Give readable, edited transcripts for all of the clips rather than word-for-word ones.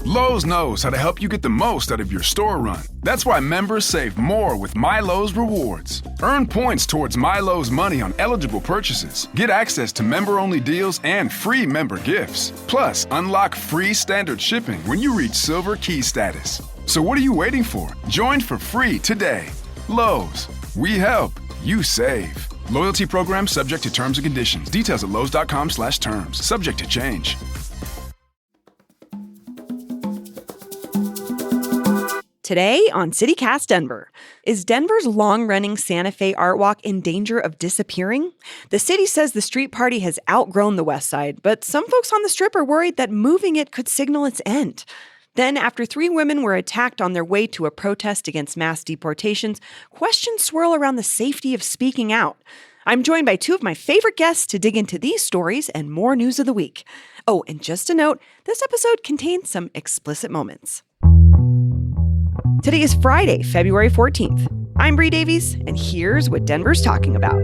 Lowe's knows how to help you get the most out of your store run. That's why members save more with My Lowe's Rewards. Earn points towards My Lowe's money on eligible purchases. Get access to member-only deals and free member gifts. Plus, unlock free standard shipping when you reach Silver Key status. So what are you waiting for? Join for free today. Lowe's. We help. You save. Loyalty program subject to terms and conditions. Details at lowes.com/terms. Subject to change. Today on CityCast Denver, is Denver's long-running Santa Fe Art Walk in danger of disappearing? The city says the street party has outgrown the West Side, but some folks on the Strip are worried that moving it could signal its end. Then, after 3 women were attacked on their way to a protest against mass deportations, questions swirl around the safety of speaking out. I'm joined by 2 of my favorite guests to dig into these stories and more news of the week. Oh, and just a note, this episode contains some explicit moments. Today is Friday, February 14th. I'm Bree Davies, and here's what Denver's talking about.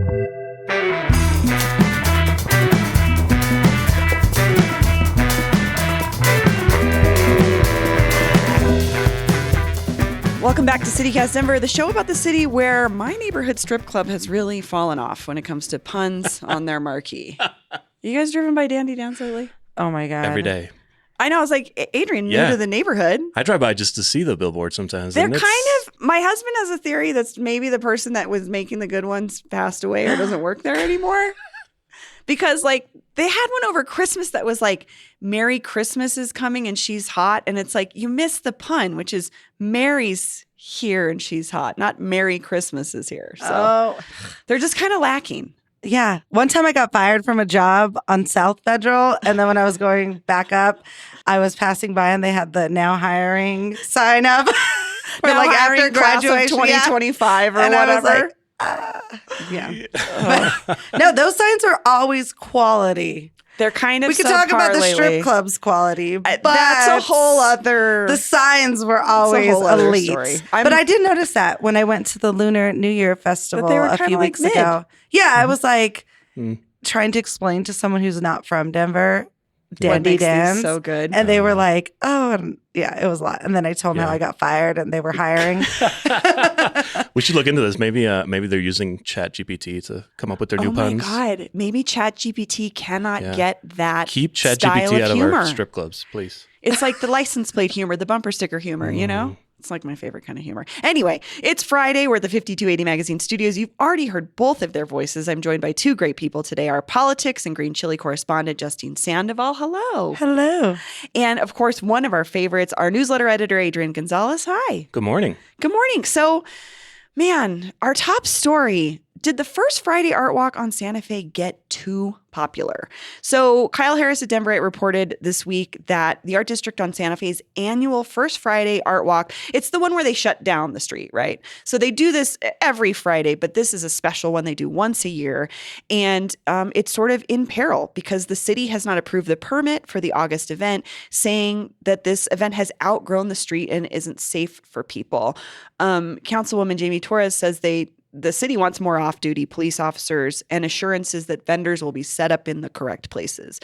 Welcome back to CityCast Denver, the show about the city where my neighborhood strip club has really fallen off when it comes to puns on their marquee. You guys driven by Dandy Downs lately? Oh my God. Every day. I know. I was like, Adrian, new to the neighborhood. I drive by just to see the billboard sometimes. They're kind of, my husband has a theory that's maybe the person that was making the good ones passed away or doesn't work there anymore. Because like they had one over Christmas that was like, Merry Christmas is coming and she's hot. And it's like, you missed the pun, which is Mary's here and she's hot, not Merry Christmas is here. So they're just kind of lacking. Yeah. One time I got fired from a job on South Federal. And then when I was going back up, I was passing by and they had the now hiring sign up. For now like hiring after class graduation. of 2025 or and whatever. I was like, yeah. But, no, those signs are always quality. They're kind of we could talk about the lately. strip club's quality, but that's a whole other. The signs were always elite. Story. But I did notice that when I went to the Lunar New Year Festival a few weeks ago. Yeah, I was like trying to explain to someone who's not from Denver, Dandy Dance, so good, and they were like, "Oh, yeah, it was a lot." And then I told them how I got fired, and they were hiring. We should look into this. Maybe they're using ChatGPT to come up with their new puns. Oh my God, maybe ChatGPT cannot get that. Keep style ChatGPT of out humor. of our strip clubs, please. It's like the license plate humor, the bumper sticker humor. You know. It's like my favorite kind of humor. Anyway, it's Friday. We're at the 5280 Magazine Studios. You've already heard both of their voices. I'm joined by 2 great people today. Our politics and green chili correspondent, Justine Sandoval. Hello. Hello. And of course, one of our favorites, our newsletter editor, Adrian Gonzalez. Hi. Good morning. Good morning. So, man, our top story. Did the first Friday Art Walk on Santa Fe get too popular? So Kyle Harris at Denverite reported this week that the Art District on Santa Fe's annual First Friday Art Walk, it's the one where they shut down the street, right? So they do this every Friday, but this is a special one they do once a year. And it's sort of in peril because the city has not approved the permit for the August event, saying that this event has outgrown the street and isn't safe for people. Councilwoman Jamie Torres says the city wants more off-duty police officers and assurances that vendors will be set up in the correct places.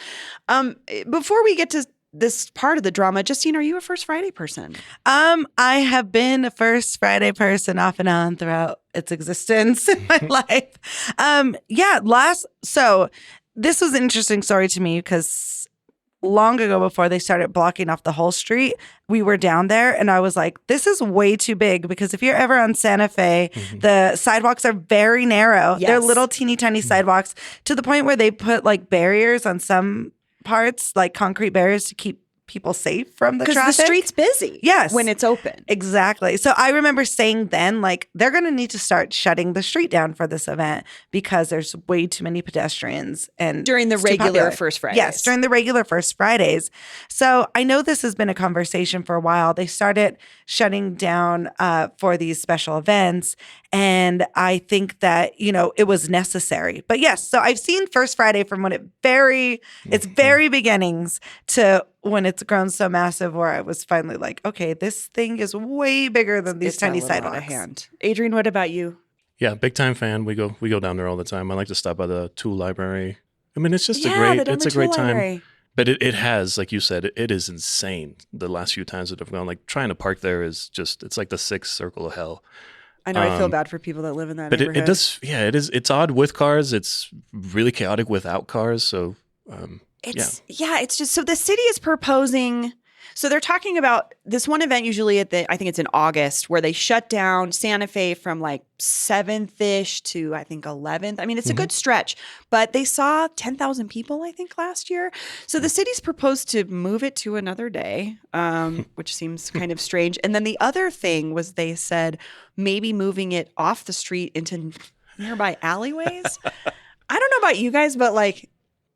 Before we get to this part of the drama, Justine, are you a First Friday person? I have been a First Friday person off and on throughout its existence in my life. So this was an interesting story to me because long ago, before they started blocking off the whole street, we were down there and I was like, this is way too big because if you're ever on Santa Fe, the sidewalks are very narrow. Yes. They're little teeny tiny sidewalks to the point where they put like barriers on some parts, like concrete barriers to keep people safe from the traffic. Because the street's busy. Yes. When it's open. Exactly. So I remember saying then, like, they're going to need to start shutting the street down for this event because there's way too many pedestrians. And during the regular First Fridays. Yes, during the regular First Fridays. So I know this has been a conversation for a while. They started shutting down for these special events. And I think that, it was necessary. But yes, so I've seen First Friday from when its very beginnings to when it's grown so massive where I was finally like, okay, this thing is way bigger than these tiny sidewalks. Out of hand. Adrian, what about you? Yeah, big time fan. We go down there all the time. I like to stop by the Tool Library. I mean, it's just the a great time. But it has, like you said, it is insane. The last few times that I've gone, like trying to park there is just, it's like the sixth circle of hell. I know. I feel bad for people that live in that But neighborhood. it does, yeah, it is. It's odd with cars. It's really chaotic without cars. So, It's just so the city is proposing. So they're talking about this one event usually I think it's in August, where they shut down Santa Fe from like 7th-ish to I think 11th. I mean, it's a good stretch, but they saw 10,000 people, I think, last year. So the city's proposed to move it to another day, which seems kind of strange. And then the other thing was they said maybe moving it off the street into nearby alleyways. I don't know about you guys, but like,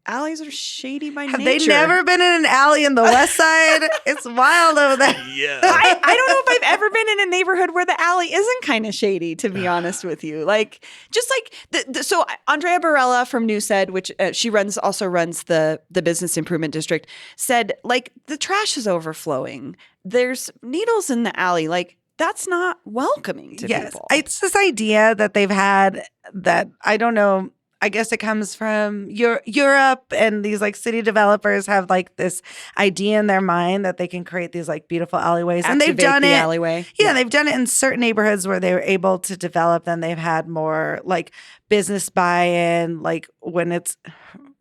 alleys are shady by nature. Have they never been in an alley in the West Side? It's wild over there. yeah. I don't know if I've ever been in a neighborhood where the alley isn't kind of shady, to be honest with you. Like, just like, so Andrea Barella from Newsed, which she also runs the Business Improvement District, said, like, the trash is overflowing. There's needles in the alley. Like, that's not welcoming to people. It's this idea that they've had that, I don't know, I guess it comes from Europe, and these like city developers have like this idea in their mind that they can create these like beautiful alleyways. And they've done it. Alleyway. Yeah, they've done it in certain neighborhoods where they were able to develop them. They've had more like business buy-in, like when it's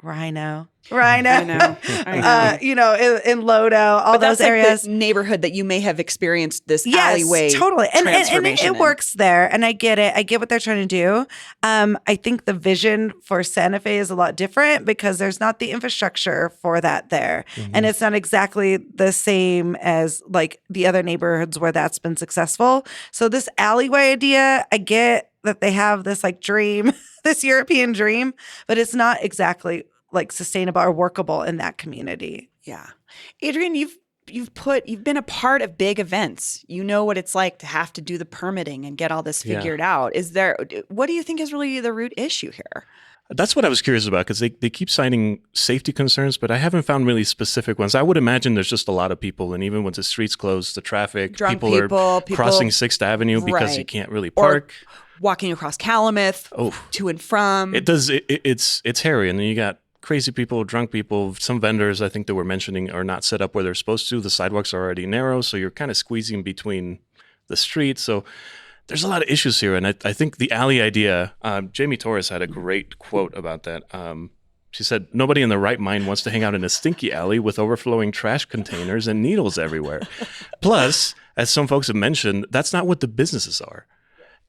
Rhino. I know. In Lodo, all those areas. The neighborhood that you may have experienced this alleyway. Totally. And transformation it works there. And I get it. I get what they're trying to do. I think the vision for Santa Fe is a lot different because there's not the infrastructure for that there. And it's not exactly the same as like the other neighborhoods where that's been successful. So this alleyway idea, I get that they have this like dream, this European dream, but it's not exactly like sustainable or workable in that community. Yeah. Adrienne, you've been a part of big events. You know what it's like to have to do the permitting and get all this figured out. What do you think is really the root issue here? That's what I was curious about, because they keep citing safety concerns, but I haven't found really specific ones. I would imagine there's just a lot of people, and even when the streets close, the traffic, Drunk people are crossing 6th Avenue because you can't really park. Or walking across Calumet to and from. It does. It's hairy, and then you got crazy people, drunk people. Some vendors, I think they were mentioning, are not set up where they're supposed to. The sidewalks are already narrow, so you're kind of squeezing between the streets. So there's a lot of issues here. And I think the alley idea, Jamie Torres had a great quote about that. She said, "Nobody in their right mind wants to hang out in a stinky alley with overflowing trash containers and needles everywhere." Plus, as some folks have mentioned, that's not what the businesses are.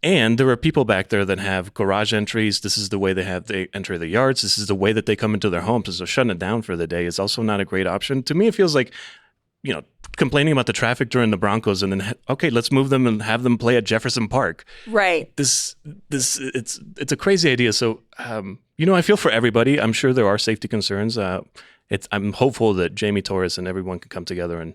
And there are people back there that have garage entries. This is the way they enter the yards. This is the way that they come into their homes. So shutting it down for the day is also not a great option. To me, it feels like, complaining about the traffic during the Broncos and then, okay, let's move them and have them play at Jefferson Park. Right. It's a crazy idea. So, I feel for everybody. I'm sure there are safety concerns. I'm hopeful that Jamie Torres and everyone can come together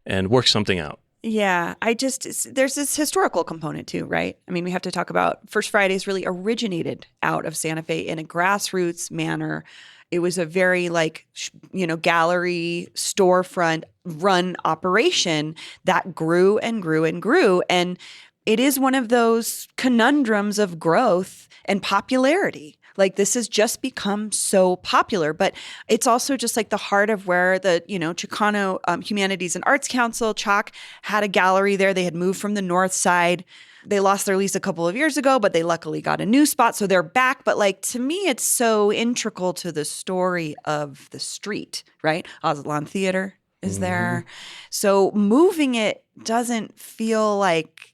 and work something out. Yeah, there's this historical component too, right? I mean, we have to talk about First Fridays really originated out of Santa Fe in a grassroots manner. It was a very gallery storefront run operation that grew and grew and grew. And it is one of those conundrums of growth and popularity. Like, this has just become so popular, but it's also just like the heart of where the, Chicano Humanities and Arts Council, CHOC, had a gallery there. They had moved from the north side. They lost their lease a couple of years ago, but they luckily got a new spot. So they're back. But to me, it's so integral to the story of the street, right? Aslan Theater is there. So moving it doesn't feel like,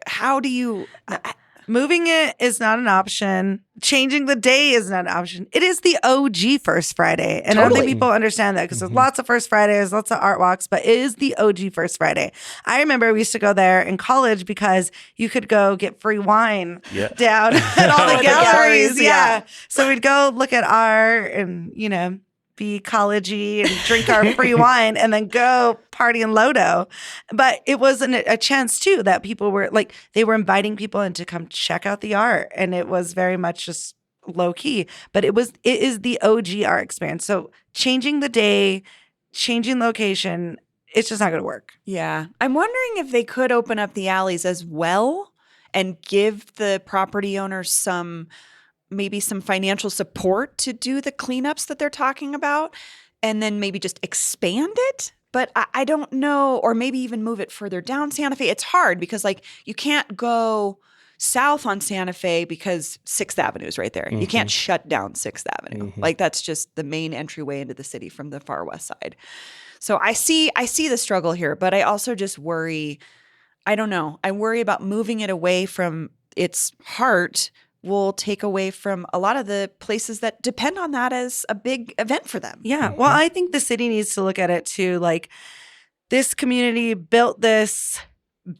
how do you... Moving it is not an option. Changing the day is not an option. It is the OG First Friday. And I don't think people understand that because there's lots of First Fridays, lots of art walks, but it is the OG First Friday. I remember we used to go there in college because you could go get free wine down at all the galleries. Yeah. So we'd go look at art and, be collegey and drink our free wine and then go party in Lodo. But it was a chance too that people were they were inviting people in to come check out the art, and it was very much just low key. But it is the OG art experience. So changing the day, changing location, it's just not going to work. Yeah. I'm wondering if they could open up the alleys as well and give the property owners maybe some financial support to do the cleanups that they're talking about. and then maybe just expand it. But I don't know, or maybe even move it further down Santa Fe. It's hard because like you can't go south on Santa Fe because 6th Avenue is right there. You can't shut down 6th Avenue. Like that's just the main entryway into the city from the far west side. So I see the struggle here, but I also just worry, I don't know. I worry about moving it away from its heart will take away from a lot of the places that depend on that as a big event for them. Yeah. Well, I think the city needs to look at it too. Like this community built this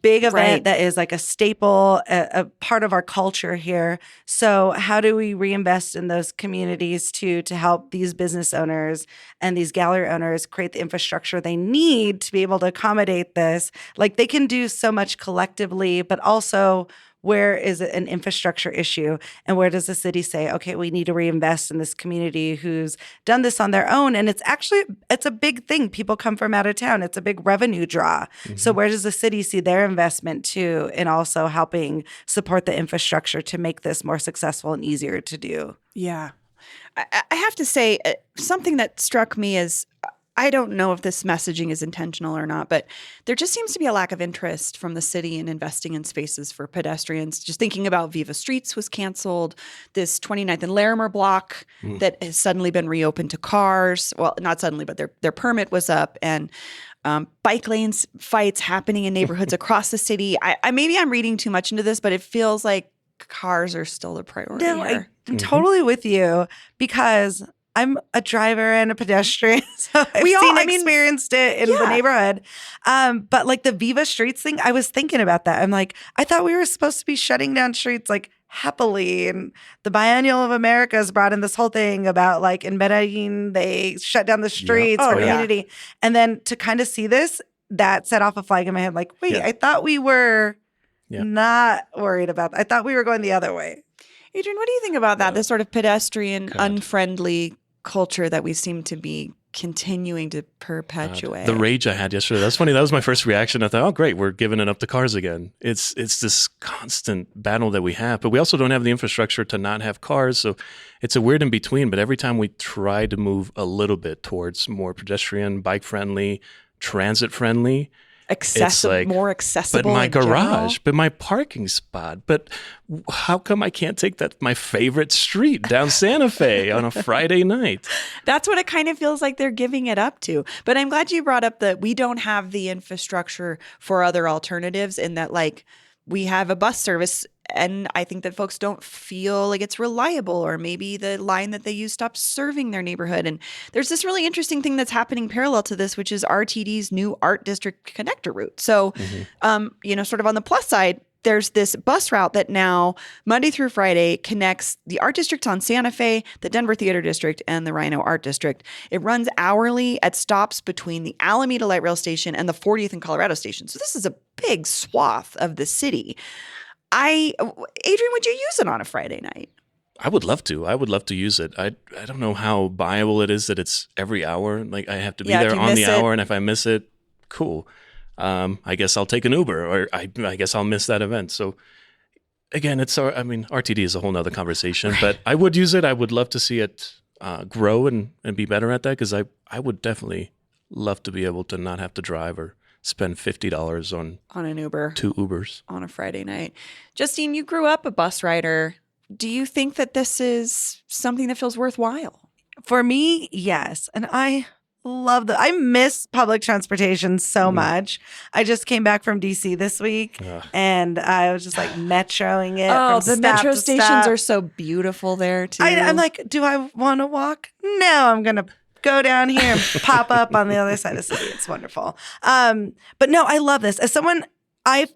big event that is like a staple, a part of our culture here. So how do we reinvest in those communities to help these business owners and these gallery owners create the infrastructure they need to be able to accommodate this? Like they can do so much collectively, but also where is it an infrastructure issue? And where does the city say, okay, we need to reinvest in this community who's done this on their own? And it's a big thing. People come from out of town. It's a big revenue draw. So where does the city see their investment too in also helping support the infrastructure to make this more successful and easier to do? Yeah. I have to say something that struck me is I don't know if this messaging is intentional or not, but there just seems to be a lack of interest from the city in investing in spaces for pedestrians. Just thinking about Viva Streets was canceled, this 29th and Larimer block that has suddenly been reopened to cars. Well, not suddenly, but their permit was up, and bike lanes fights happening in neighborhoods across the city. I maybe I'm reading too much into this, but it feels like cars are still the priority here. I'm totally with you because I'm a driver and a pedestrian, so I've experienced it in the neighborhood. But like the Viva Streets thing, I was thinking about that. I'm like, I thought we were supposed to be shutting down streets like happily. And the Biennial of America has brought in this whole thing about like in Medellin, they shut down the streets for community. And then to kind of see this, that set off a flag in my head. Like, wait, I thought we were not worried about that. I thought we were going the other way. Adrian, what do you think about that? This sort of pedestrian, unfriendly culture that we seem to be continuing to perpetuate. The rage I had yesterday, that's funny. That was my first reaction. I thought, oh, great, we're giving it up to cars again. It's this constant battle that we have, but we also don't have the infrastructure to not have cars. So it's a weird in between. But every time we try to move a little bit towards more pedestrian, bike friendly, transit friendly, more accessible. But my garage, but my parking spot. But how come I can't take my favorite street down Santa Fe on a Friday night? That's what it kind of feels like they're giving it up to. But I'm glad you brought up that we don't have the infrastructure for other alternatives, in that like we have a bus service. And I think that folks don't feel like it's reliable, or maybe the line that they use stops serving their neighborhood. And there's this really interesting thing that's happening parallel to this, which is RTD's new Art District connector route. So, sort of on the plus side, there's this bus route that now Monday through Friday connects the Art District on Santa Fe, the Denver Theater District, and the Rhino Art District. It runs hourly at stops between the Alameda Light Rail Station and the 40th and Colorado Station. So this is a big swath of the city. Adrian, would you use it on a Friday night? I would love to. I would love to use it. I don't know how viable it is that it's every hour. Like I have to be there on the hour, and if I miss it, cool. I guess I'll take an Uber, or I guess I'll miss that event. So again, RTD is a whole nother conversation, but I would use it. I would love to see it grow and be better at that, because I would definitely love to be able to not have to drive or spend $50 on an Uber, 2 Ubers on a Friday night. Justine, you grew up a bus rider. Do you think that this is something that feels worthwhile? For me, yes. And I love I miss public transportation so much. I just came back from DC this week, and I was just like metroing it. Oh, the metro stations are so beautiful there too. I'm like, do I want to walk? No, I'm going to go down here and pop up on the other side of the city. It's wonderful. But no, I love this. As someone, I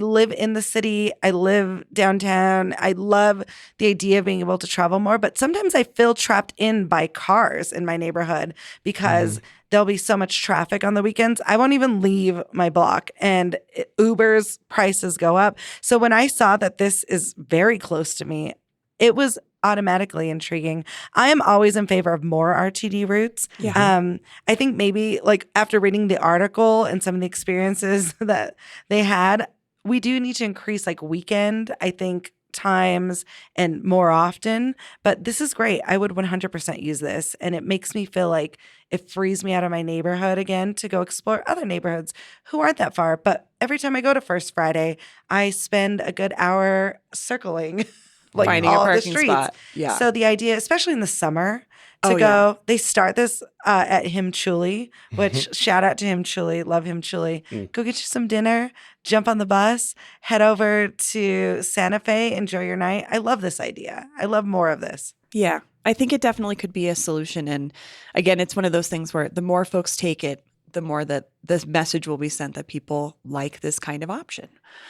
live in the city. I live downtown. I love the idea of being able to travel more. But sometimes I feel trapped in by cars in my neighborhood because there'll be so much traffic on the weekends. I won't even leave my block, and Uber's prices go up. So when I saw that this is very close to me, it was automatically intriguing. I am always in favor of more RTD routes. Yeah. I think maybe like after reading the article and some of the experiences that they had, we do need to increase like weekend, I think, times and more often. But this is great. I would 100% use this. And it makes me feel like it frees me out of my neighborhood again to go explore other neighborhoods who aren't that far. But every time I go to First Friday, I spend a good hour circling like finding all a the parking streets. spot. Yeah. So the idea, especially in the summer, to Oh, go, yeah. they start this at Him Chuli, which shout out to Him Chuli, love Him Chuli. Go get you some dinner, jump on the bus, head over to Santa Fe, enjoy your night. I love this idea. I love more of this. Yeah, I think it definitely could be a solution. And again, it's one of those things where the more folks take it, the more that this message will be sent that people like this kind of option.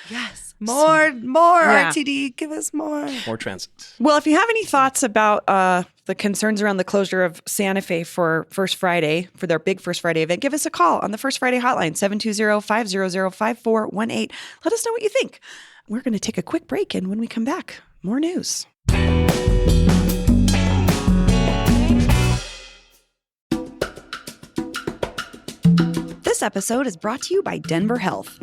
Yes. More, Yeah. RTD, give us more. More transit. Well, if you have any thoughts about the concerns around the closure of Santa Fe for First Friday, for their big First Friday event, give us a call on the First Friday hotline, 720-500-5418. Let us know what you think. We're going to take a quick break, and when we come back, more news. This episode is brought to you by Denver Health.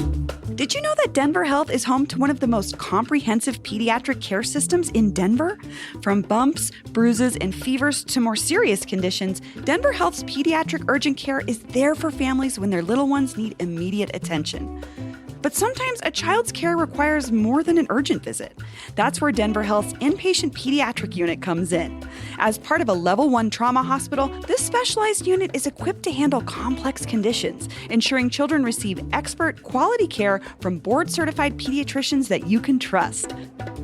Did you know that Denver Health is home to one of the most comprehensive pediatric care systems in Denver? From bumps, bruises, and fevers to more serious conditions, Denver Health's pediatric urgent care is there for families when their little ones need immediate attention. But sometimes a child's care requires more than an urgent visit. That's where Denver Health's inpatient pediatric unit comes in. As part of a level 1 trauma hospital, this specialized unit is equipped to handle complex conditions, ensuring children receive expert, quality care from board-certified pediatricians that you can trust.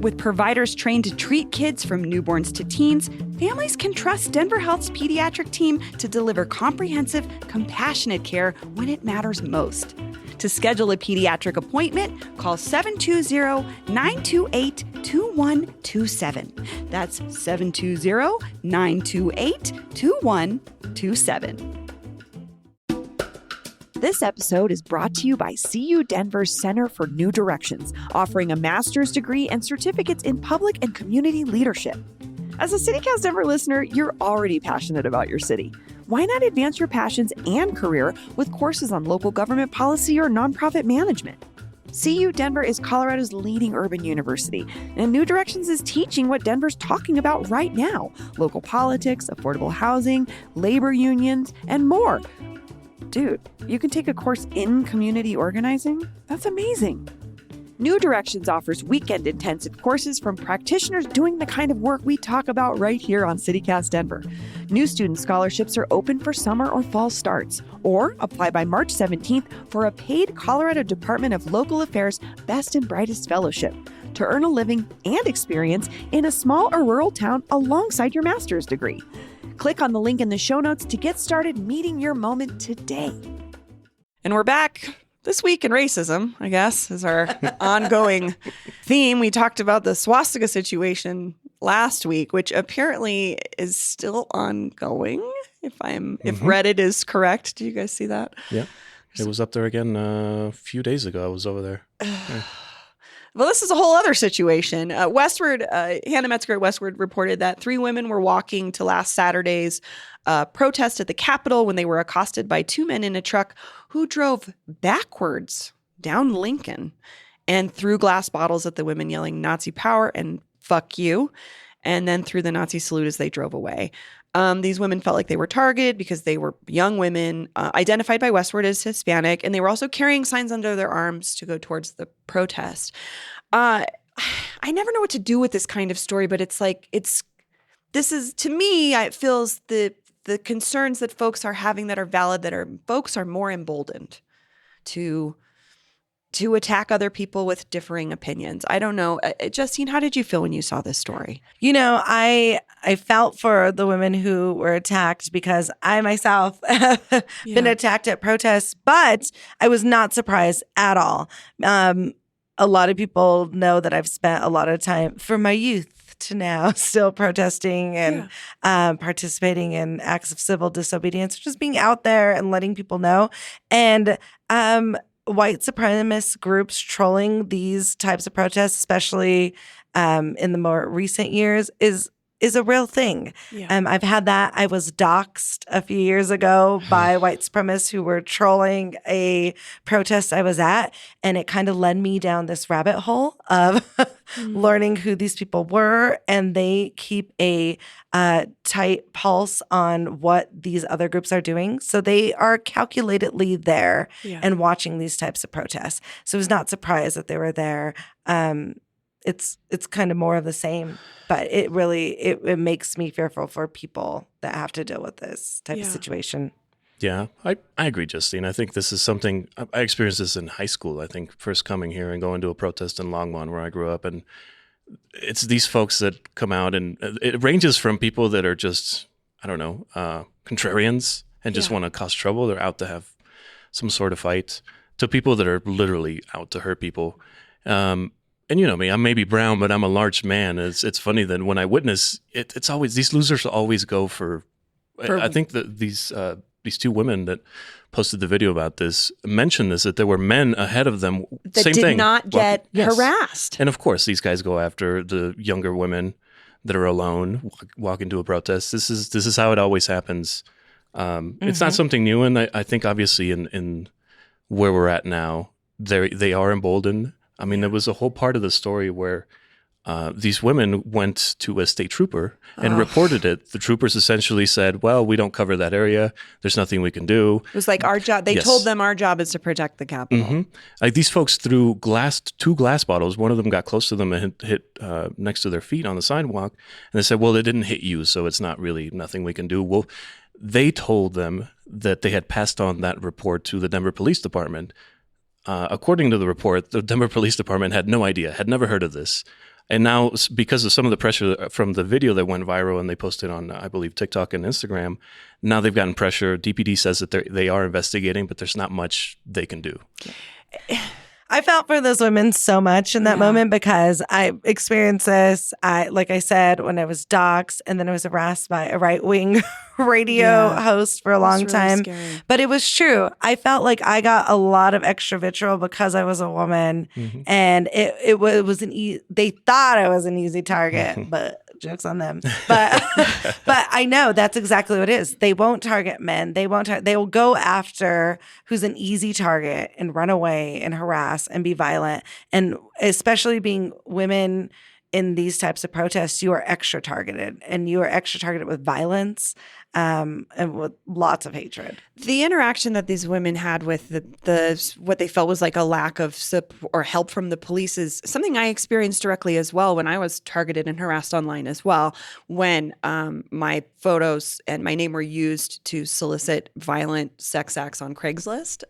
With providers trained to treat kids from newborns to teens, families can trust Denver Health's pediatric team to deliver comprehensive, compassionate care when it matters most. To schedule a pediatric appointment, call 720-928-2127. That's 720-928-2127. This episode is brought to you by CU Denver's Center for New Directions, offering a master's degree and certificates in public and community leadership. As a CityCast Denver listener, you're already passionate about your city. Why not advance your passions and career with courses on local government policy or nonprofit management? CU Denver is Colorado's leading urban university, and New Directions is teaching what Denver's talking about right now: local politics, affordable housing, labor unions, and more. Dude, you can take a course in community organizing? That's amazing. New Directions offers weekend intensive courses from practitioners doing the kind of work we talk about right here on CityCast Denver. New student scholarships are open for summer or fall starts, or apply by March 17th for a paid Colorado Department of Local Affairs Best and Brightest Fellowship to earn a living and experience in a small or rural town alongside your master's degree. Click on the link in the show notes to get started meeting your moment today. And we're back. This week in racism, I guess, is our ongoing theme. We talked about the swastika situation last week, which apparently is still ongoing. If Reddit is correct, do you guys see that? Yeah, it was up there again a few days ago. I was over there. Yeah. Well, this is a whole other situation. Westward, Hannah Metzger at Westward reported that 3 women were walking to last Saturday's protest at the Capitol when they were accosted by 2 men in a truck who drove backwards down Lincoln and threw glass bottles at the women, yelling Nazi power and fuck you, and then threw the Nazi salute as they drove away. These women felt like they were targeted because they were young women, identified by Westward as Hispanic, and they were also carrying signs under their arms to go towards the protest. I never know what to do with this kind of story, but it's like, this is, to me, it feels the concerns that folks are having that are valid, folks are more emboldened to attack other people with differing opinions. I don't know. Justine, how did you feel when you saw this story? You know, I felt for the women who were attacked because I myself have been attacked at protests, but I was not surprised at all. A lot of people know that I've spent a lot of time from my youth to now still protesting and participating in acts of civil disobedience, just being out there and letting people know. And white supremacist groups trolling these types of protests, especially in the more recent years, is is a real thing. Yeah. I've had that. I was doxxed a few years ago by white supremacists who were trolling a protest I was at. And it kind of led me down this rabbit hole of learning who these people were. And they keep a tight pulse on what these other groups are doing. So they are calculatedly there and watching these types of protests. So I was not surprised that they were there. It's kind of more of the same, but it really it makes me fearful for people that have to deal with this type of situation. Yeah, I agree, Justine. I think this is something I experienced this in high school. I think first coming here and going to a protest in Longmont where I grew up, and it's these folks that come out, and it ranges from people that are just contrarians and just want to cause trouble. They're out to have some sort of fight, to people that are literally out to hurt people. And you know me, I'm maybe brown, but I'm a large man. It's funny that when I witness it, it's always these losers always go for I think that these two women that posted the video about this mentioned this, that there were men ahead of them. That same did thing. not get Yes. harassed. And of course, these guys go after the younger women that are alone, walk into a protest. This is how it always happens. It's not something new, and I think obviously in where we're at now, they are emboldened. I mean, there was a whole part of the story where these women went to a state trooper and reported it. The troopers essentially said, well, we don't cover that area. There's nothing we can do. It was like our job. They told them our job is to protect the Capitol. Like these folks threw two glass bottles. One of them got close to them and hit next to their feet on the sidewalk. And they said, well, it didn't hit you, so it's not really nothing we can do. Well, they told them that they had passed on that report to the Denver Police Department. According to the report, the Denver Police Department had no idea, had never heard of this. And now, because of some of the pressure from the video that went viral and they posted on, I believe, TikTok and Instagram, now they've gotten pressure. DPD says that they are investigating, but there's not much they can do. I felt for those women so much in that moment because I experienced this. Like I said, when I was doxxed and then I was harassed by a right-wing radio host for a long time. Scary. But it was true. I felt like I got a lot of extra vitriol because I was a woman, and it was they thought I was an easy target, but jokes on them. But but I know that's exactly what it is. They won't target men. They will go after who's an easy target and run away and harass and be violent. And especially being women in these types of protests, you are extra targeted, and you are extra targeted with violence and with lots of hatred. The interaction that these women had with the what they felt was like a lack of support or help from the police is something I experienced directly as well when I was targeted and harassed online as well, when my photos and my name were used to solicit violent sex acts on Craigslist.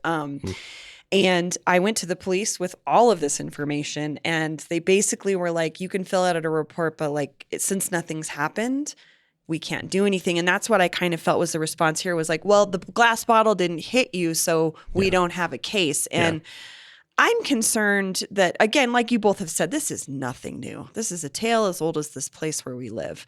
And I went to the police with all of this information, and they basically were like, you can fill out a report, but like since nothing's happened, we can't do anything. And that's what I kind of felt was the response here was like, well, the glass bottle didn't hit you, so we don't have a case. And I'm concerned that, again, like you both have said, this is nothing new. This is a tale as old as this place where we live.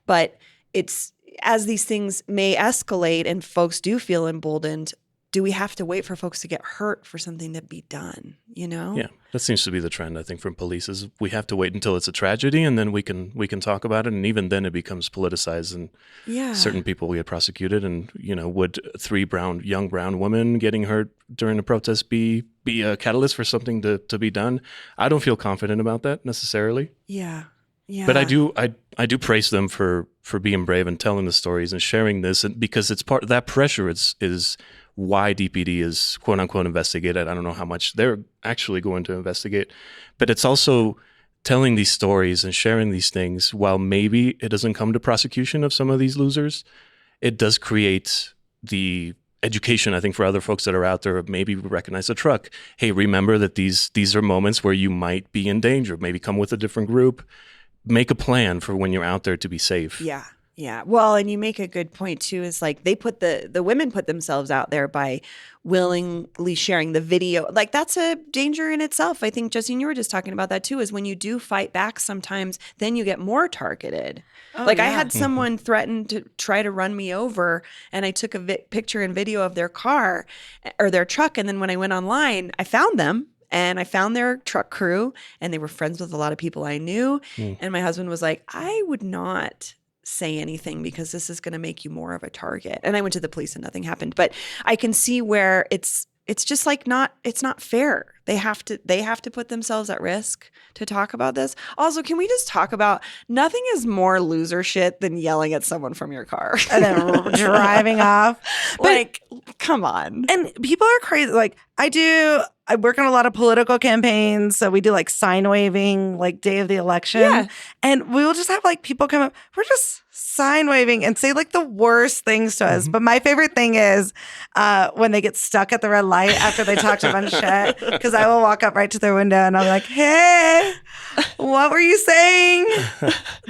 But it's as these things may escalate and folks do feel emboldened, do we have to wait for folks to get hurt for something to be done, you know? Yeah, that seems to be the trend, I think, from police is we have to wait until it's a tragedy, and then we can talk about it, and even then it becomes politicized, and certain people will get prosecuted. And, you know, would three young brown women getting hurt during a protest be a catalyst for something to be done? I don't feel confident about that necessarily. Yeah. Yeah. But I do praise them for being brave and telling the stories and sharing this, and because it's part that pressure is why DPD is quote unquote investigated. I don't know how much they're actually going to investigate, but it's also telling these stories and sharing these things. While maybe it doesn't come to prosecution of some of these losers, it does create the education, I think, for other folks that are out there. Maybe recognize a truck. Hey, remember that these are moments where you might be in danger. Maybe come with a different group. Make a plan for when you're out there to be safe. Yeah. Yeah. Well, and you make a good point too, is like they put the women put themselves out there by willingly sharing the video. Like that's a danger in itself. I think, Justine, you were just talking about that too, is when you do fight back sometimes, then you get more targeted. I had someone threaten to try to run me over, and I took a picture and video of their car or their truck. And then when I went online, I found them. And I found their truck crew, and they were friends with a lot of people I knew. And my husband was like, I would not say anything because this is going to make you more of a target. And I went to the police and nothing happened. But I can see where it's just like it's not fair. They have to put themselves at risk to talk about this. Also, can we just talk about nothing is more loser shit than yelling at someone from your car and then driving off. Like, come on. And people are crazy. Like I work on a lot of political campaigns. So we do like sign waving, like day of the election. Yeah. And we will just have like people come up. We're just sign waving and say like the worst things to us. But my favorite thing is when they get stuck at the red light after they talked a bunch of shit. Because I will walk up right to their window and I'm like, hey, what were you saying?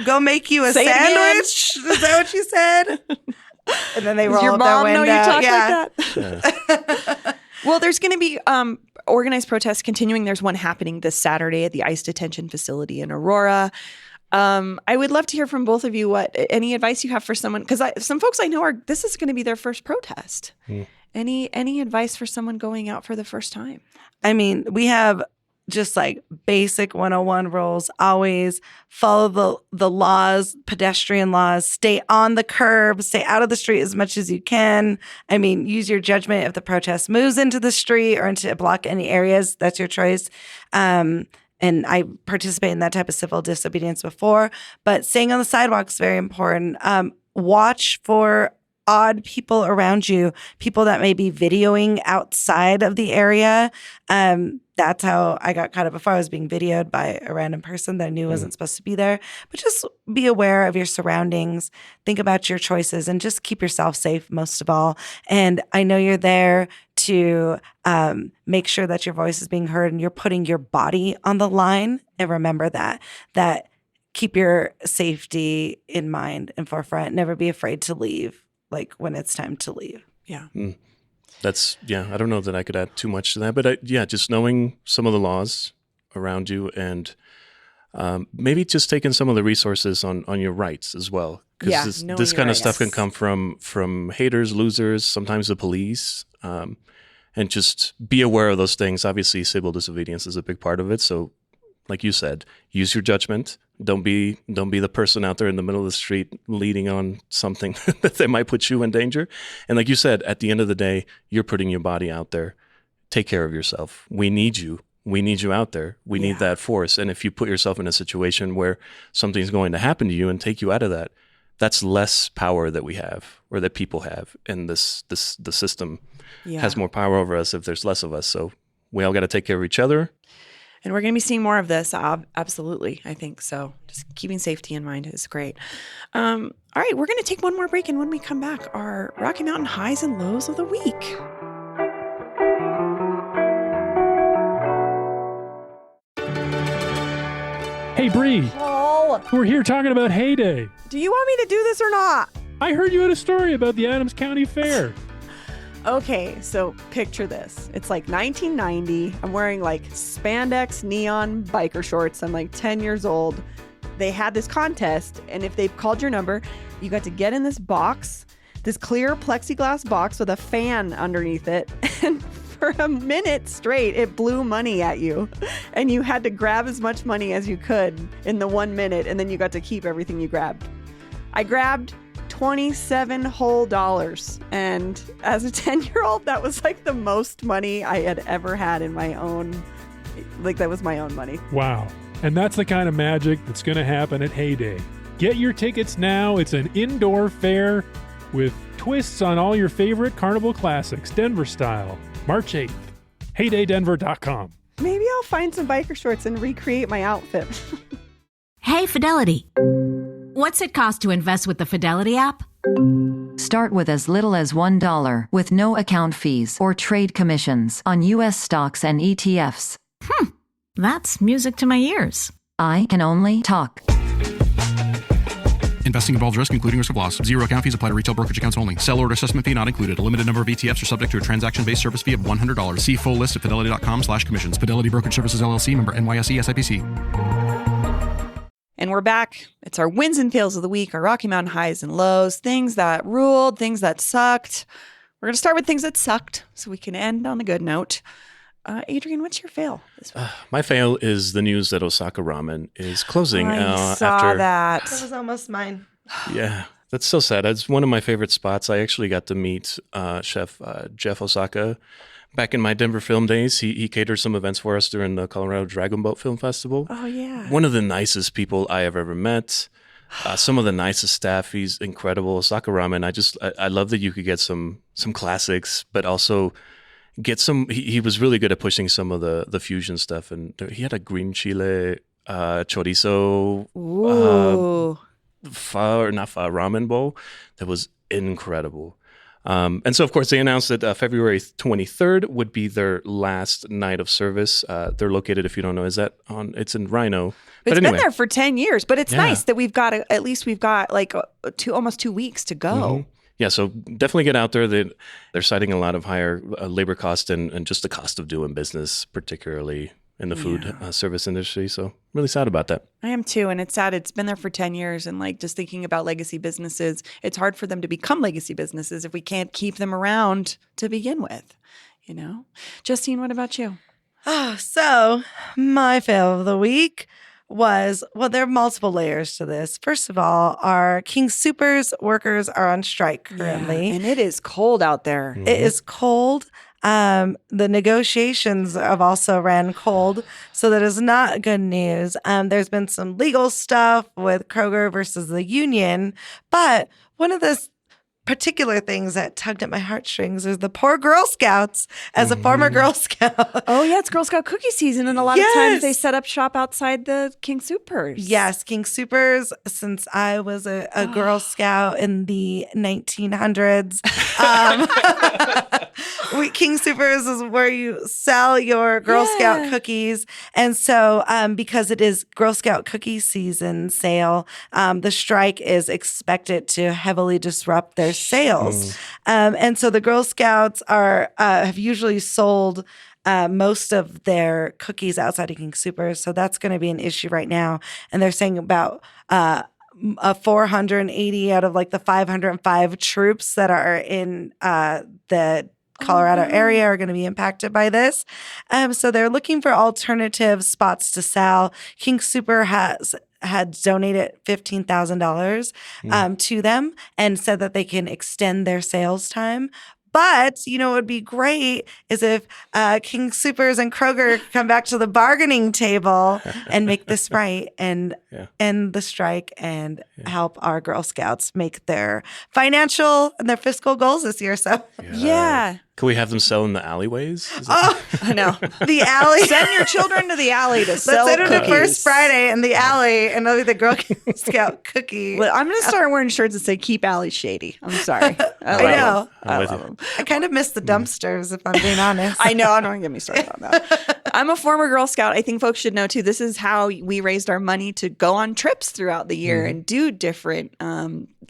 Go make you a Say it again. sandwich? Is that what you said? And then they roll Your up their mom window. know you talk Yeah. like that? Well, there's going to be organized protests continuing. There's one happening this Saturday at the ICE detention facility in Aurora. I would love to hear from both of you any advice you have for someone, because some folks I know this is going to be their first protest. Any advice for someone going out for the first time? I mean, we have just like basic 101 rules. Always follow the laws, pedestrian laws. Stay on the curb. Stay out of the street as much as you can. I mean, use your judgment if the protest moves into the street or into block any areas. That's your choice. And I participate in that type of civil disobedience before. But staying on the sidewalk is very important. Watch for odd people around you, people that may be videoing outside of the area. That's how I got caught up before. I was being videoed by a random person that I knew wasn't supposed to be there. But just be aware of your surroundings. Think about your choices and just keep yourself safe most of all. And I know you're there to make sure that your voice is being heard and you're putting your body on the line. And remember that keep your safety in mind and forefront. Never be afraid to leave, like when it's time to leave. Yeah. I don't know that I could add too much to that, but just knowing some of the laws around you and maybe just taking some of the resources on your rights as well. Because this kind of stuff can come from haters, losers, sometimes the police, and just be aware of those things. Obviously, civil disobedience is a big part of it. So like you said, use your judgment. Don't be the person out there in the middle of the street leading on something that they might put you in danger. And like you said, at the end of the day, you're putting your body out there. Take care of yourself. We need you. We need you out there. We need that force. And if you put yourself in a situation where something's going to happen to you and take you out of that, that's less power that we have or that people have. And the system has more power over us if there's less of us. So we all got to take care of each other. And we're going to be seeing more of this. Absolutely, I think so. Just keeping safety in mind is great. All right, we're going to take one more break. And when we come back, our Rocky Mountain highs and lows of the week. Hey, Bree. Oh, We're here talking about Heyday. do you want me to do this or not? I heard you had a story about the Adams County Fair. Okay, so picture this. It's like 1990. I'm wearing like spandex neon biker shorts. I'm like 10 years old. They had this contest, and if they called your number, you got to get in this box, this clear plexiglass box with a fan underneath it. And for a minute straight, it blew money at you. And you had to grab as much money as you could in the 1 minute, and then you got to keep everything you grabbed. I grabbed 27 whole dollars. And as a 10-year-old, that was like the most money I had ever had in my own, like that was my own money. Wow. And that's the kind of magic that's going to happen at Heyday. Get your tickets now. It's an indoor fair with twists on all your favorite carnival classics, Denver style. March 8th. HeydayDenver.com. Maybe I'll find some biker shorts and recreate my outfit. Hey, Fidelity. What's it cost to invest with the Fidelity app? Start with as little as $1 with no account fees or trade commissions on U.S. stocks and ETFs. That's music to my ears. I can only talk. Investing involves risk, including risk of loss. Zero account fees apply to retail brokerage accounts only. Sell order assessment fee not included. A limited number of ETFs are subject to a transaction-based service fee of $100. See full list at fidelity.com/commissions. Fidelity Brokerage Services, LLC, member NYSE, SIPC. And we're back. It's our wins and fails of the week, our Rocky Mountain highs and lows, things that ruled, things that sucked. We're going to start with things that sucked so we can end on a good note. Adrian, what's your fail this week? My fail is the news that Osaka Ramen is closing. I saw after that. That was almost mine. Yeah, that's so sad. It's one of my favorite spots. I actually got to meet Chef Jeff Osaka back in my Denver film days. He catered some events for us during the Colorado Dragon Boat Film Festival. Oh, yeah. One of the nicest people I have ever met. Some of the nicest staff. He's incredible. Osaka Ramen. I love that you could get some classics, but also get some. He was really good at pushing some of the fusion stuff, and he had a green chile chorizo. Ooh. Ramen bowl that was incredible. And so, of course, they announced that February 23rd would be their last night of service. They're located, if you don't know, it's in Rhino. It's anyway. been there for 10 years, but it's Yeah. nice that at least we've got like almost 2 weeks to go. Mhm. Yeah, so definitely get out there. They're citing a lot of higher labor cost and just the cost of doing business, particularly in the food service industry. So really sad about that. I am too. And it's sad. It's been there for 10 years. And like just thinking about legacy businesses, it's hard for them to become legacy businesses if we can't keep them around to begin with, you know? Justine, what about you? So my fail of the week was, there are multiple layers to this. First of all, our King Soopers workers are on strike currently. Yeah, and it is cold out there. It is cold. The negotiations have also ran cold, so that is not good news. There's been some legal stuff with Kroger versus the union, but one of the particular things that tugged at my heartstrings is the poor Girl Scouts. As a former Girl Scout, Oh, yeah, it's Girl Scout cookie season, and a lot of times they set up shop outside the King Soopers. Yes, King Soopers, since I was a Girl Scout in the 1900s. King Soopers is where you sell your Girl Scout cookies. And so because it is Girl Scout cookie season sale, the strike is expected to heavily disrupt their sales. And so the Girl Scouts have usually sold most of their cookies outside of King Soopers. So that's going to be an issue right now. And they're saying about 480 out of like the 505 troops that are in the Colorado area are going to be impacted by this. So they're looking for alternative spots to sell. King Sooper had donated $15,000 to them and said that they can extend their sales time. But, what would be great is if King Soopers and Kroger come back to the bargaining table and make this right and end the strike and help our Girl Scouts make their financial and their fiscal goals this year. So, Yeah. Can we have them sell in the alleyways? I know. The alley. Send your children to the alley to sell Let's enter cookies. the first Friday in the alley and it'll be the Girl Scout cookie. Well, I'm going to start wearing shirts that say "Keep Alley Shady." I'm sorry. I know. I'm with love you. them. I kind of miss the dumpsters, if I'm being honest. I know. Don't get me started on that. I'm a former Girl Scout. I think folks should know too. This is how we raised our money to go on trips throughout the year and do different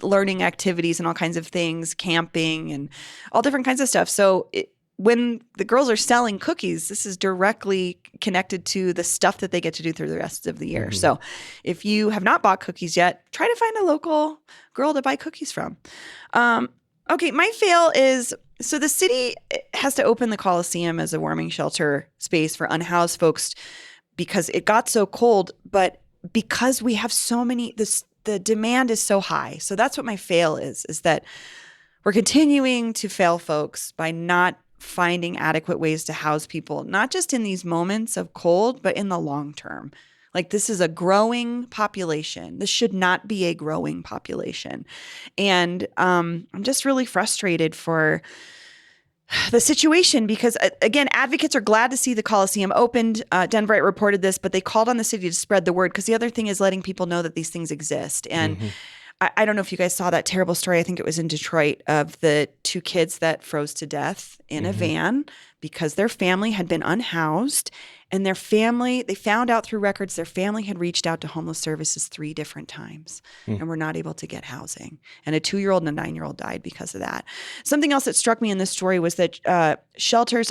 learning activities and all kinds of things, camping and all different kinds of stuff. So when the girls are selling cookies, this is directly connected to the stuff that they get to do through the rest of the year. So if you have not bought cookies yet, try to find a local girl to buy cookies from. Okay, my fail is, so the city has to open the Coliseum as a warming shelter space for unhoused folks because it got so cold, but because we have so many, the demand is so high. So that's what my fail is that we're continuing to fail folks by not finding adequate ways to house people, not just in these moments of cold, but in the long term. Like, this is a growing population. This should not be a growing population. And I'm just really frustrated for the situation because, again, advocates are glad to see the Coliseum opened. Denverite reported this, but they called on the city to spread the word because the other thing is letting people know that these things exist. And I don't know if you guys saw that terrible story. I think it was in Detroit of the 2 kids that froze to death in a van because their family had been unhoused. And they found out through records, their family had reached out to homeless services 3 different times and were not able to get housing. And a 2-year-old and a 9-year-old died because of that. Something else that struck me in this story was that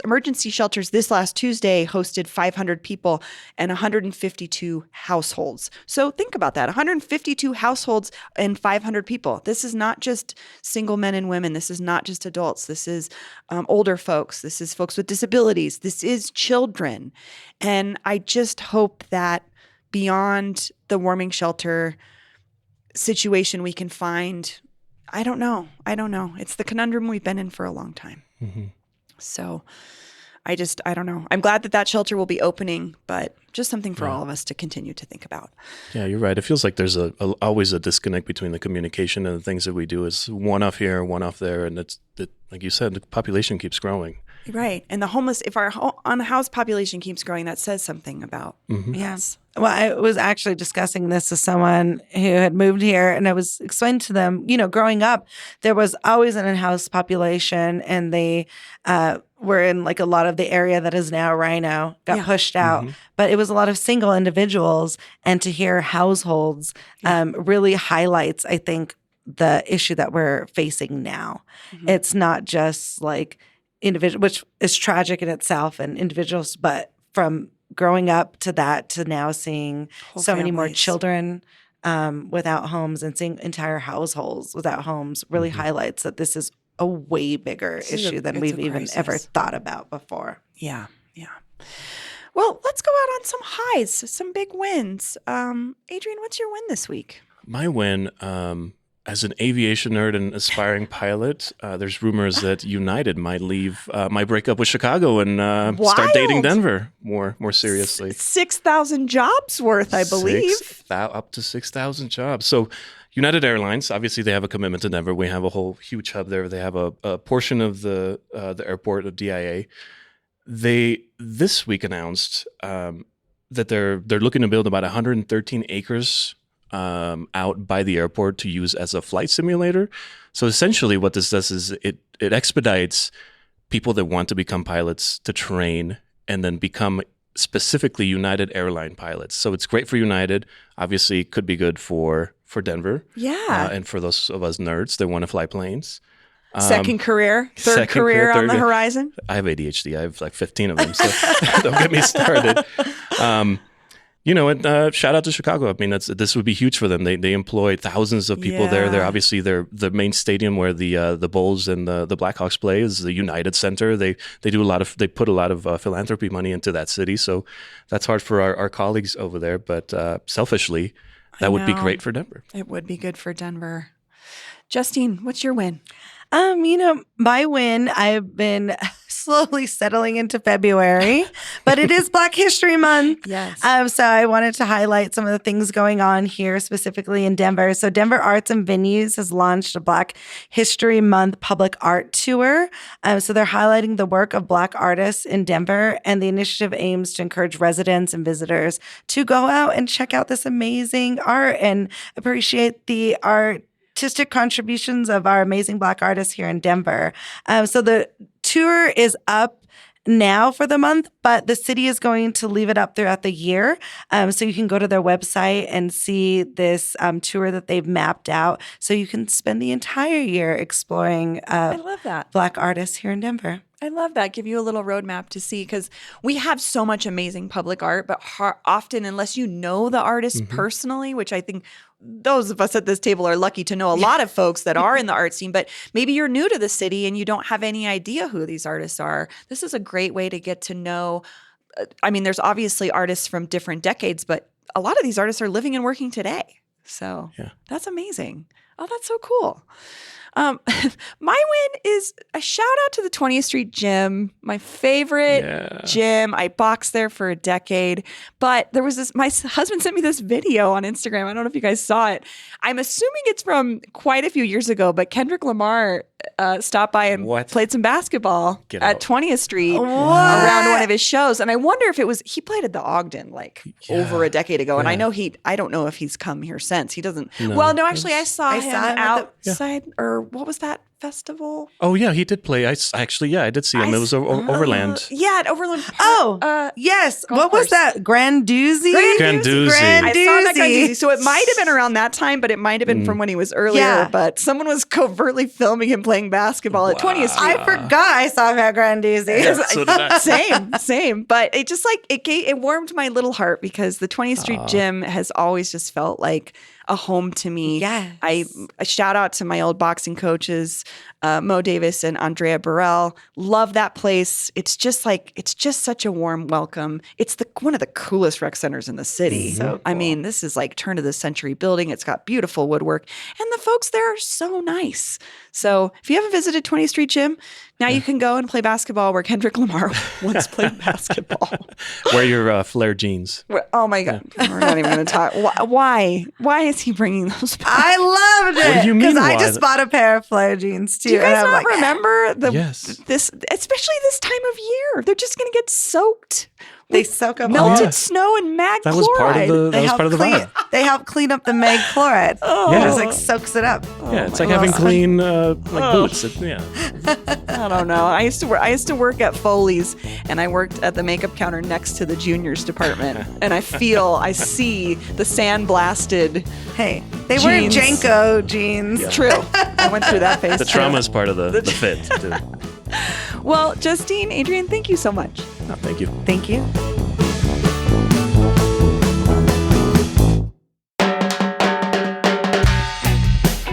emergency shelters this last Tuesday hosted 500 people and 152 households. So think about that, 152 households and 500 people. This is not just single men and women. This is not just adults. This is older folks. This is folks with disabilities. This is children. And I just hope that beyond the warming shelter, situation we can find. I don't know. It's the conundrum we've been in for a long time. Mm-hmm. So I don't know. I'm glad that shelter will be opening, but just something for all of us to continue to think about. Yeah, you're right. It feels like there's always a disconnect between the communication and the things that we do. Is one off here, one off there, and like you said, the population keeps growing. Right. And the homeless, if our on-the-house population keeps growing, that says something about Yes. Well, I was actually discussing this with someone who had moved here, and I was explaining to them, growing up, there was always an in-house population, and they were in like a lot of the area that is now Rhino, got pushed out. But it was a lot of single individuals, and to hear households really highlights, I think, the issue that we're facing now. It's not just like individual, which is tragic in itself and individuals, but from growing up to that to now seeing so many more children without homes and seeing entire households without homes really highlights that this is a way bigger issue than we've even ever thought about before. Yeah. Well, let's go out on some highs, some big wins. Adrian, what's your win this week? My win, as an aviation nerd and aspiring pilot, there's rumors that United might might break up with Chicago and start dating Denver more seriously. 6,000 jobs worth, I believe. Up to 6,000 jobs. So United Airlines, obviously they have a commitment to Denver. We have a whole huge hub there. They have a portion of the airport of DIA. They this week announced that they're looking to build about 113 acres out by the airport to use as a flight simulator. So essentially what this does is it expedites people that want to become pilots to train and then become specifically United airline pilots. So it's great for United. Obviously it could be good for Denver. Yeah. And for those of us nerds that want to fly planes. Third career on the horizon. I have ADHD. I have like 15 of them, so don't get me started. And shout out to Chicago. I mean, this would be huge for them. They employ thousands of people there. They're obviously the main stadium where the Bulls and the Blackhawks play is the United Center. They put a lot of philanthropy money into that city. So that's hard for our colleagues over there. But selfishly, that would be great for Denver. It would be good for Denver. Justine, what's your win? My win, I've been slowly settling into February, but it is Black History Month. Yes. So I wanted to highlight some of the things going on here, specifically in Denver. So Denver Arts and Venues has launched a Black History Month public art tour. So they're highlighting the work of Black artists in Denver, and the initiative aims to encourage residents and visitors to go out and check out this amazing art and appreciate the artistic contributions of our amazing Black artists here in Denver. So the tour is up now for the month, but the city is going to leave it up throughout the year. So you can go to their website and see this tour that they've mapped out. So you can spend the entire year exploring I love that. Black artists here in Denver. I love that. Give you a little roadmap to see, because we have so much amazing public art, but often, unless you know the artist personally, which I think those of us at this table are lucky to know a lot of folks that are in the art scene, but maybe you're new to the city and you don't have any idea who these artists are. This is a great way to get to know. I mean, there's obviously artists from different decades, but a lot of these artists are living and working today. So that's amazing. Oh, that's so cool. My win is a shout out to the 20th Street Gym, my favorite gym. I boxed there for a decade, but there was my husband sent me this video on Instagram. I don't know if you guys saw it. I'm assuming it's from quite a few years ago, but Kendrick Lamar stopped by and played some basketball at 20th Street around one of his shows. And I wonder if he played at the Ogden over a decade ago. And I know I don't know if he's come here since. He doesn't. No. Well, no, actually I saw him outside or what was that festival? Oh yeah, he did play. I did see him. It was Overland. Yeah, at Overland Park. Yes. What was that? Grandoozy? Grandoozy. I saw that Grandoozy. So it might have been around that time, but it might have been from when he was earlier. Yeah. But someone was covertly filming him playing basketball at 20th Street. I forgot I saw him at Grandoozy. Yeah, so did I. Same. But it just it warmed my little heart, because the 20th Street Gym has always just felt like a home to me. Yes. I shout out to my old boxing coaches, Mo Davis and Andrea Burrell. Love that place. It's just such a warm welcome. It's one of the coolest rec centers in the city. So cool. I mean, this is like turn of the century building. It's got beautiful woodwork, and the folks there are so nice. So if you haven't visited 20th Street Gym, now you can go and play basketball where Kendrick Lamar once played basketball. Wear your flare jeans. Oh my God. We're not even going to talk. Why? Why is he bringing those back? I loved it. What do you mean, Because I why? just bought a pair of flare jeans too. Do you guys and I'm not like, remember Yes. this, especially this time of year? They're just going to get soaked. They soak up melted yeah. snow and mag That chloride. was part of the vibe. They help clean up the mag chloride. Oh. It just like soaks it up. Yeah, it's like having clean boots. Yeah. I don't know. I used to work at Foley's, and I worked at the makeup counter next to the juniors department, and I see the sandblasted. Hey, they wear Jeans. Janko jeans. True. I went through that phase. The too. trauma is part of the fit, too. Well, Justine, Adrian, thank you so much. Oh, thank you. Thank you.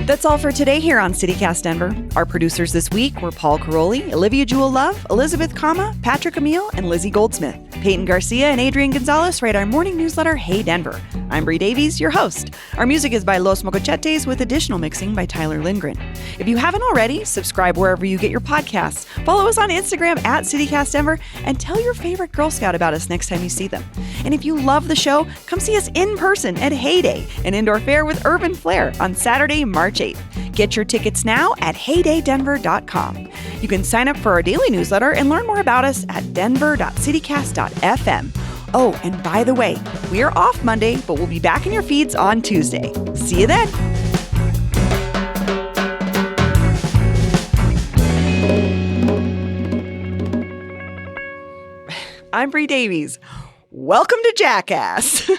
That's all for today here on CityCast Denver. Our producers this week were Paul Caroli, Olivia Jewel Love, Elizabeth Kama, Patrick Emile, and Lizzie Goldsmith. Peyton Garcia and Adrian Gonzalez write our morning newsletter, Hey Denver. I'm Bree Davies, your host. Our music is by Los Mocochetes with additional mixing by Tyler Lindgren. If you haven't already, subscribe wherever you get your podcasts. Follow us on Instagram at CityCast Denver and tell your favorite Girl Scout about us next time you see them. And if you love the show, come see us in person at Hey Day, an indoor fair with urban flair on Saturday, March 8th. Get your tickets now at heydaydenver.com. You can sign up for our daily newsletter and learn more about us at denver.citycast.fm. Oh, and by the way, we are off Monday, but we'll be back in your feeds on Tuesday. See you then. I'm Bree Davies. Welcome to Jackass.